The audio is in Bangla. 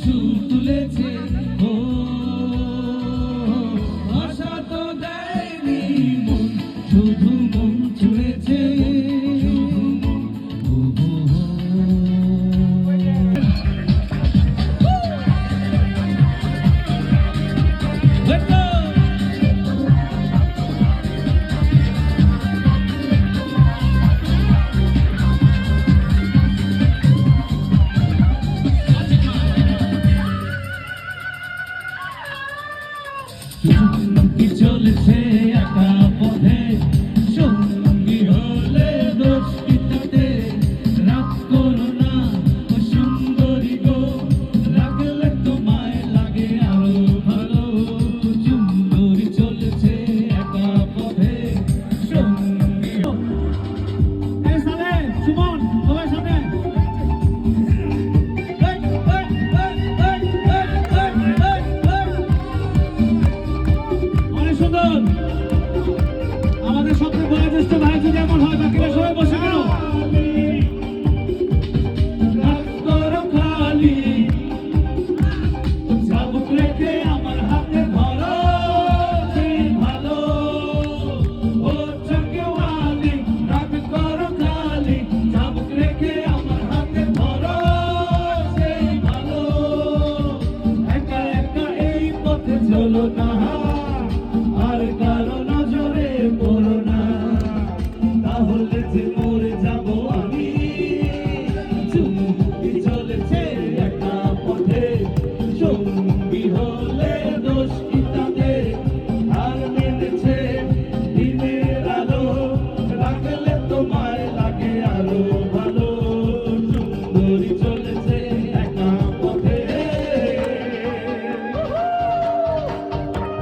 সুর তুলেছে ও আশা তো দেয়নি মন শুধু মন ছুঁড়েছে চলেছে একা পথে সঙ্গী হলে দোষটি তাতে রাগ করো না ও সুন্দরী গো লাগলে তোমায় লাগে আরো ভালো সুন্দরী চলেছে একা পথে সঙ্গী সুমন সবাই সামনে সুন্দর আমাদের সবচেয়ে বয়োজ্যেষ্ঠ ভাই যদি এমন হয় বাকিরা সবাই বসে গেল চাবুক রেখে আমার হাতে ধরো ভালো ও চকেওয়ালি রাগ করো খালি চাবুক রেখে আমার হাতে ধরো ভালো একা একা এই পথে চলো না